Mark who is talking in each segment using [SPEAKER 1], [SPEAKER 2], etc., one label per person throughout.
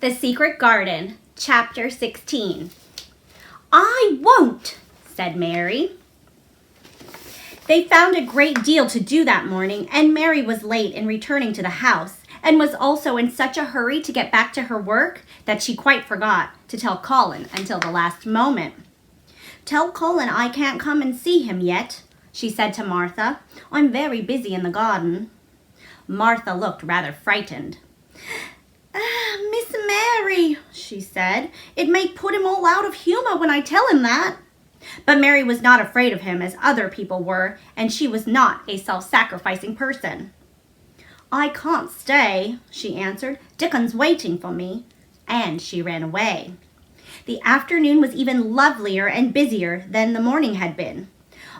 [SPEAKER 1] The Secret Garden, Chapter 16. "I won't," said Mary. They found a great deal to do that morning, and Mary was late in returning to the house, and was also in such a hurry to get back to her work that she quite forgot to tell Colin until the last moment. "Tell Colin I can't come and see him yet," she said to Martha. "I'm very busy in the garden." Martha looked rather frightened. "Miss Mary," she said, "it may put him all out of humor when I tell him that." But Mary was not afraid of him as other people were, and she was not a self-sacrificing person. "I can't stay," she answered. "Dickon's waiting for me." And she ran away. The afternoon was even lovelier and busier than the morning had been.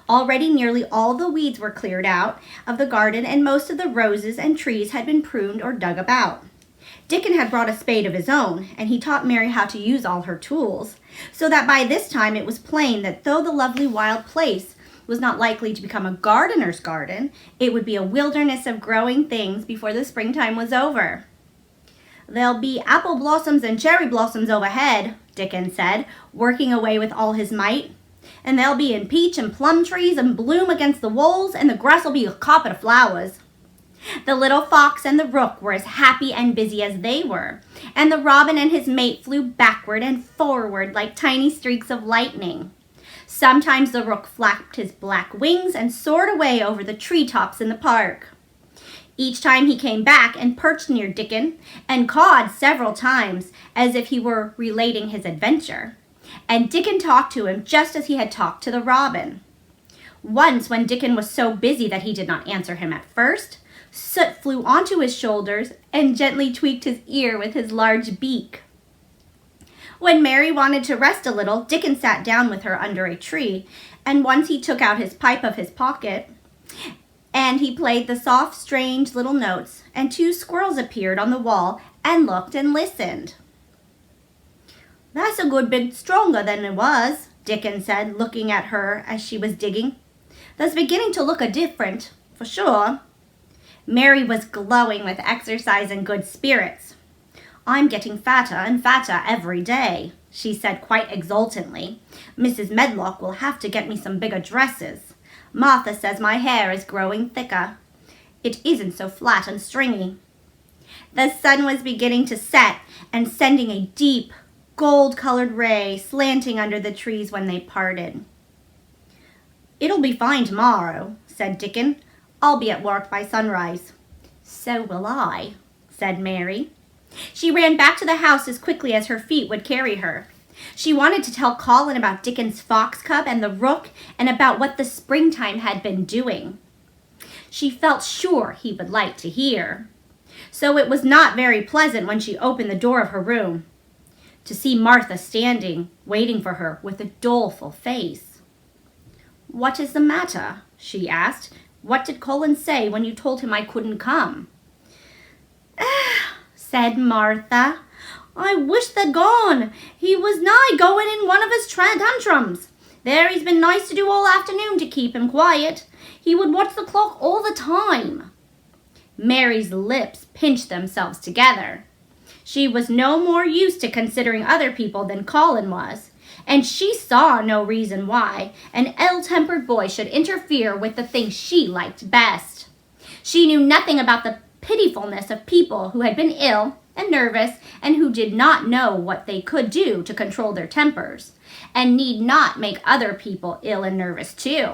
[SPEAKER 1] Already nearly all the weeds were cleared out of the garden, and most of the roses and trees had been pruned or dug about. Dickon had brought a spade of his own, and he taught Mary how to use all her tools, so that by this time it was plain that though the lovely wild place was not likely to become a gardener's garden, it would be a wilderness of growing things before the springtime was over. "There'll be apple blossoms and cherry blossoms overhead," Dickon said, working away with all his might. "And there'll be peach and plum trees and bloom against the walls, and the grass'll be a carpet of flowers." The little fox and the rook were as happy and busy as they were, and the robin and his mate flew backward and forward like tiny streaks of lightning. Sometimes the rook flapped his black wings and soared away over the treetops in the park. Each time he came back and perched near Dickon and cawed several times as if he were relating his adventure, and Dickon talked to him just as he had talked to the robin. Once, when Dickon was so busy that he did not answer him at first, Soot flew onto his shoulders and gently tweaked his ear with his large beak. When Mary wanted to rest a little, Dickon sat down with her under a tree, and once he took out his pipe of his pocket, and he played the soft, strange little notes, and two squirrels appeared on the wall and looked and listened. "That's a good bit stronger than it was," Dickon said, looking at her as she was digging. "That's beginning to look a different, for sure." Mary was glowing with exercise and good spirits. "I'm getting fatter and fatter every day," she said quite exultantly. "Mrs. Medlock will have to get me some bigger dresses. Martha says my hair is growing thicker. It isn't so flat and stringy." The sun was beginning to set and sending a deep, gold-colored ray slanting under the trees when they parted. "It'll be fine tomorrow," said Dickon. "I'll be at work by sunrise." "So will I," said Mary. She ran back to the house as quickly as her feet would carry her. She wanted to tell Colin about Dickon's fox cub and the rook and about what the springtime had been doing. She felt sure he would like to hear. So it was not very pleasant when she opened the door of her room to see Martha standing, waiting for her with a doleful face. "What is the matter?" she asked. "What did Colin say when you told him I couldn't come?" Said Martha. "I wish they'd gone. He was nigh going in one of his tantrums. There he's been nice to do all afternoon to keep him quiet. He would watch the clock all the time." Mary's lips pinched themselves together. She was no more used to considering other people than Colin was, and she saw no reason why an ill-tempered boy should interfere with the things she liked best. She knew nothing about the pitifulness of people who had been ill and nervous and who did not know what they could do to control their tempers, and need not make other people ill and nervous too.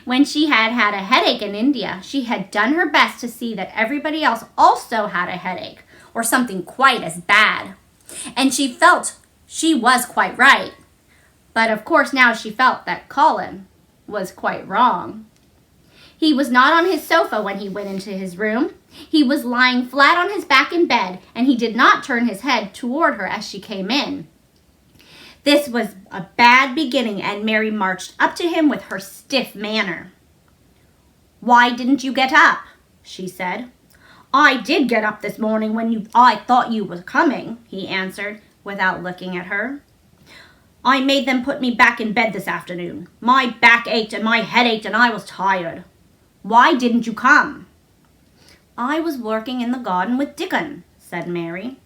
[SPEAKER 1] When she had had a headache in India, she had done her best to see that everybody else also had a headache, or something quite as bad. And she felt she was quite right. But of course now she felt that Colin was quite wrong. He was not on his sofa when he went into his room. He was lying flat on his back in bed, and he did not turn his head toward her as she came in. This was a bad beginning, and Mary marched up to him with her stiff manner. "Why didn't you get up?" she said. "I did get up this morning when I thought you were coming," he answered, without looking at her. "I made them put me back in bed this afternoon. My back ached and my head ached and I was tired." "Why didn't you come?" "I was working in the garden with Dickon," said Mary.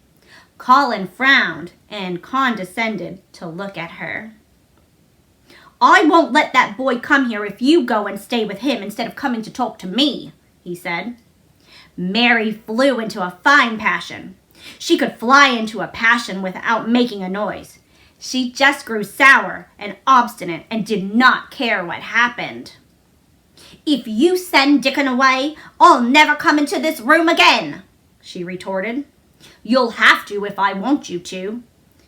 [SPEAKER 1] Colin frowned and condescended to look at her. I won't let that boy come here if you go and stay with him instead of coming to talk to me, he said. Mary flew into a fine passion. She could fly into a passion without making a noise. She just grew sour and obstinate and did not care what happened. If you send Dickon away, I'll never come into this room again, she retorted. You'll have to if I want you to,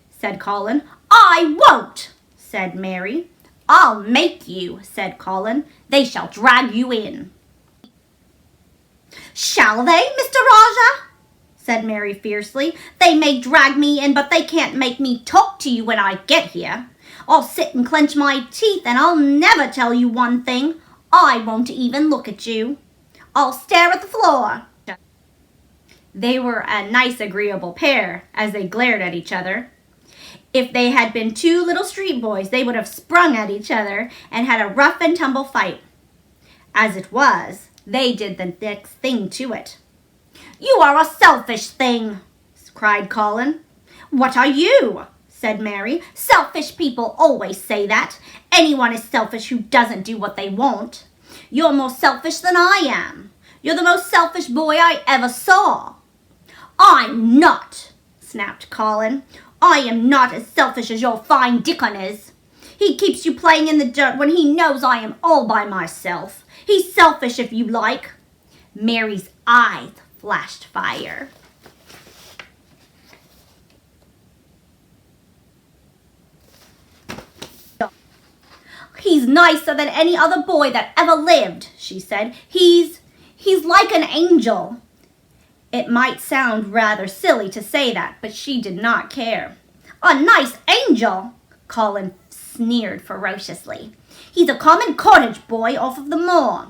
[SPEAKER 1] said Colin. I won't, said Mary. I'll make you, said Colin. They shall drag you in. Shall they, Mr. Rajah? Said Mary fiercely. They may drag me in, but they can't make me talk to you when I get here. I'll sit and clench my teeth, and I'll never tell you one thing. I won't even look at you. I'll stare at the floor. They were a nice, agreeable pair as they glared at each other. If they had been two little street boys, they would have sprung at each other and had a rough and tumble fight. As it was, they did the next thing to it. You are a selfish thing, cried Colin. What are you? Said Mary. Selfish people always say that. Anyone is selfish who doesn't do what they want. You're more selfish than I am. You're the most selfish boy I ever saw. I'm not, snapped Colin. I am not as selfish as your fine Dickon is. He keeps you playing in the dirt when he knows I am all by myself. He's selfish if you like. Mary's eyes flashed fire. He's nicer than any other boy that ever lived, she said. He's like an angel. It might sound rather silly to say that, but she did not care. A nice angel, Colin sneered ferociously. He's a common cottage boy off of the moor.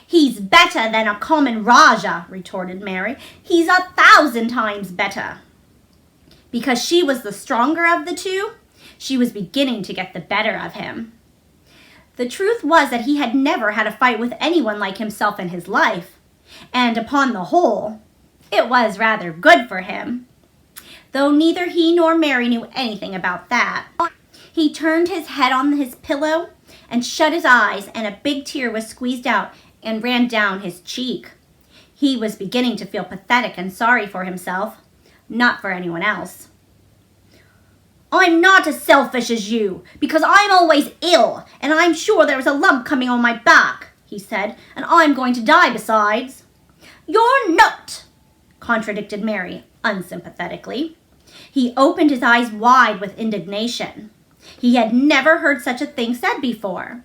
[SPEAKER 1] He's better than a common Rajah, retorted Mary. He's 1,000 times better. Because she was the stronger of the two, she was beginning to get the better of him. The truth was that he had never had a fight with anyone like himself in his life, and upon the whole, it was rather good for him. Though neither he nor Mary knew anything about that. He turned his head on his pillow and shut his eyes, and a big tear was squeezed out and ran down his cheek. He was beginning to feel pathetic and sorry for himself, not for anyone else. I'm not as selfish as you, because I'm always ill, and I'm sure there is a lump coming on my back, he said, and I'm going to die besides. You're not, contradicted Mary unsympathetically. He opened his eyes wide with indignation. He had never heard such a thing said before.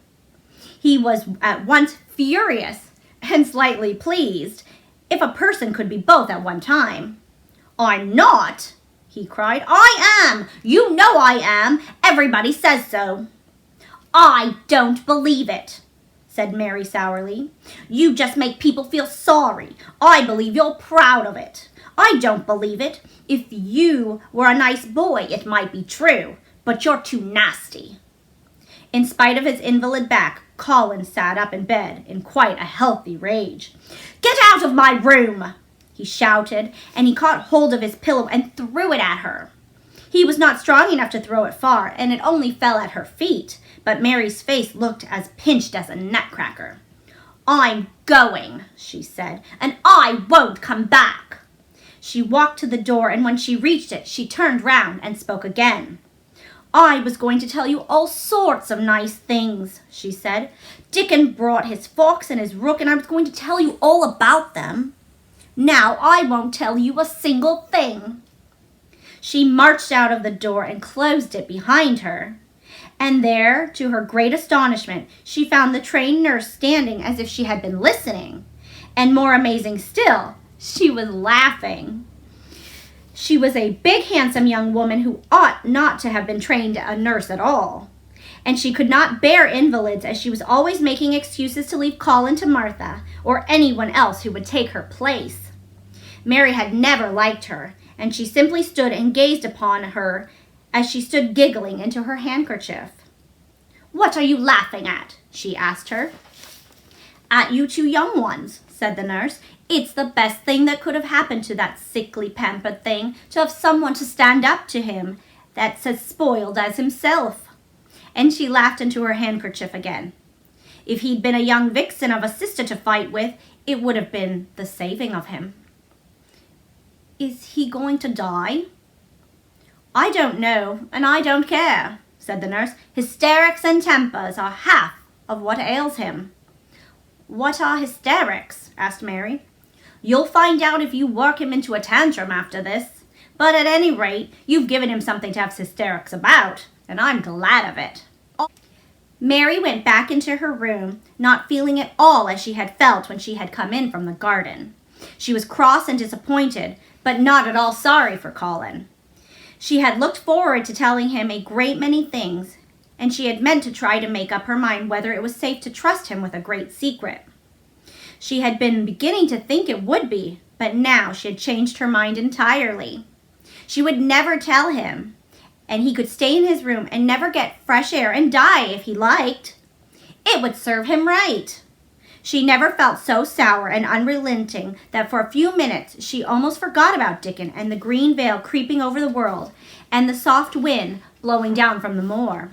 [SPEAKER 1] He was at once furious and slightly pleased, if a person could be both at one time. I'm not, he cried. I am! You know I am! Everybody says so. I don't believe it, said Mary sourly. You just make people feel sorry. I believe you're proud of it. I don't believe it. If you were a nice boy, it might be true, but you're too nasty. In spite of his invalid back, Colin sat up in bed in quite a healthy rage. Get out of my room, he shouted, and he caught hold of his pillow and threw it at her. He was not strong enough to throw it far, and it only fell at her feet, but Mary's face looked as pinched as a nutcracker. I'm going, she said, and I won't come back. She walked to the door, and when she reached it, she turned round and spoke again. I was going to tell you all sorts of nice things, she said. Dickon brought his fox and his rook, and I was going to tell you all about them. Now I won't tell you a single thing. She marched out of the door and closed it behind her. And there, to her great astonishment, she found the trained nurse standing as if she had been listening. And more amazing still, she was laughing. She was a big, handsome young woman who ought not to have been trained a nurse at all. And she could not bear invalids, as she was always making excuses to leave Colin to Martha or anyone else who would take her place. Mary had never liked her, and she simply stood and gazed upon her as she stood giggling into her handkerchief. What are you laughing at? She asked her. At you two young ones, said the nurse. "It's the best thing that could have happened to that sickly, pampered thing, to have someone to stand up to him that's as spoiled as himself." And she laughed into her handkerchief again. If he'd been a young vixen of a sister to fight with, it would have been the saving of him. "Is he going to die?" "I don't know, and I don't care," said the nurse. "Hysterics and tempers are half of what ails him." "What are hysterics?" asked Mary. "You'll find out if you work him into a tantrum after this. But at any rate, you've given him something to have hysterics about, and I'm glad of it." Mary went back into her room, not feeling at all as she had felt when she had come in from the garden. She was cross and disappointed, but not at all sorry for Colin. She had looked forward to telling him a great many things, and she had meant to try to make up her mind whether it was safe to trust him with a great secret. She had been beginning to think it would be, but now she had changed her mind entirely. She would never tell him, and he could stay in his room and never get fresh air and die if he liked. It would serve him right. She never felt so sour and unrelenting that for a few minutes she almost forgot about Dickon and the green veil creeping over the world and the soft wind blowing down from the moor.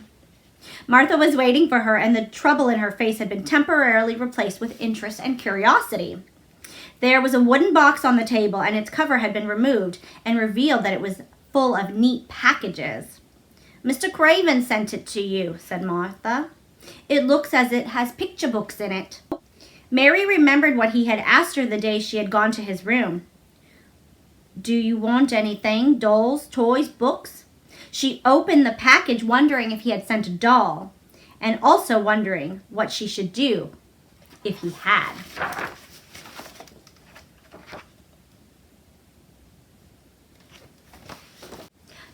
[SPEAKER 1] Martha was waiting for her, and the trouble in her face had been temporarily replaced with interest and curiosity. There was a wooden box on the table, and its cover had been removed and revealed that it was full of neat packages. "Mr. Craven sent it to you," said Martha. "It looks as it has picture books in it." Mary remembered what he had asked her the day she had gone to his room. "Do you want anything? Dolls, toys, books?" She opened the package, wondering if he had sent a doll, and also wondering what she should do if he had.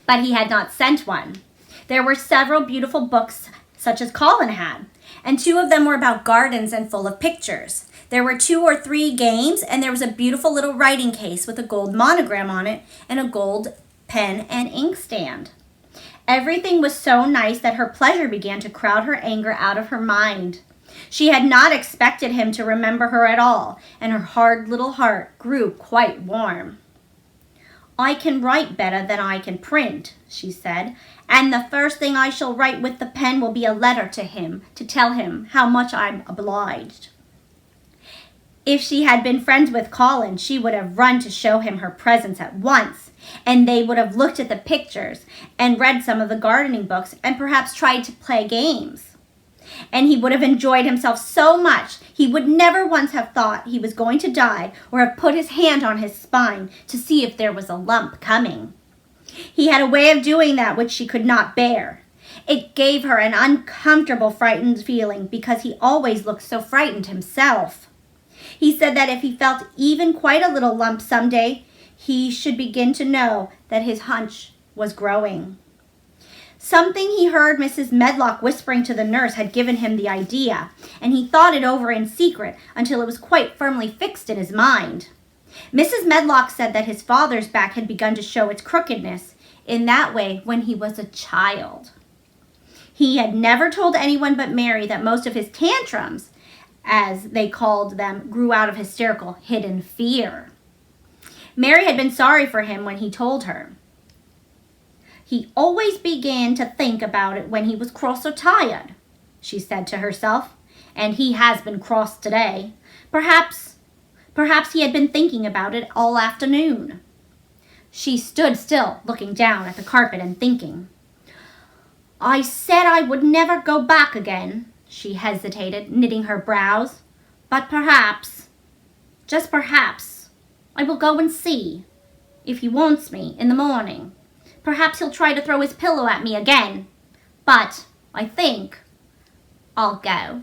[SPEAKER 1] But he had not sent one. There were several beautiful books, such as Colin had, and 2 of them were about gardens and full of pictures. There were 2 or 3 games, and there was a beautiful little writing case with a gold monogram on it and a gold pen and inkstand. Everything was so nice that her pleasure began to crowd her anger out of her mind. She had not expected him to remember her at all, and her hard little heart grew quite warm. "I can write better than I can print," she said, "and the first thing I shall write with the pen will be a letter to him to tell him how much I'm obliged." If she had been friends with Colin, she would have run to show him her presents at once, and they would have looked at the pictures and read some of the gardening books and perhaps tried to play games. And he would have enjoyed himself so much, he would never once have thought he was going to die or have put his hand on his spine to see if there was a lump coming. He had a way of doing that which she could not bear. It gave her an uncomfortable, frightened feeling because he always looked so frightened himself. He said that if he felt even quite a little lump someday, he should begin to know that his hunch was growing. Something he heard Mrs. Medlock whispering to the nurse had given him the idea, and he thought it over in secret until it was quite firmly fixed in his mind. Mrs. Medlock said that his father's back had begun to show its crookedness in that way when he was a child. He had never told anyone but Mary that most of his tantrums, as they called them, grew out of hysterical hidden fear. Mary had been sorry for him when he told her. "He always began to think about it when he was cross or tired," she said to herself, "and he has been cross today. Perhaps he had been thinking about it all afternoon." She stood still, looking down at the carpet and thinking. "I said I would never go back again," she hesitated, knitting her brows. "But perhaps, just perhaps, I will go and see, if he wants me in the morning. Perhaps he'll try to throw his pillow at me again, but I think I'll go."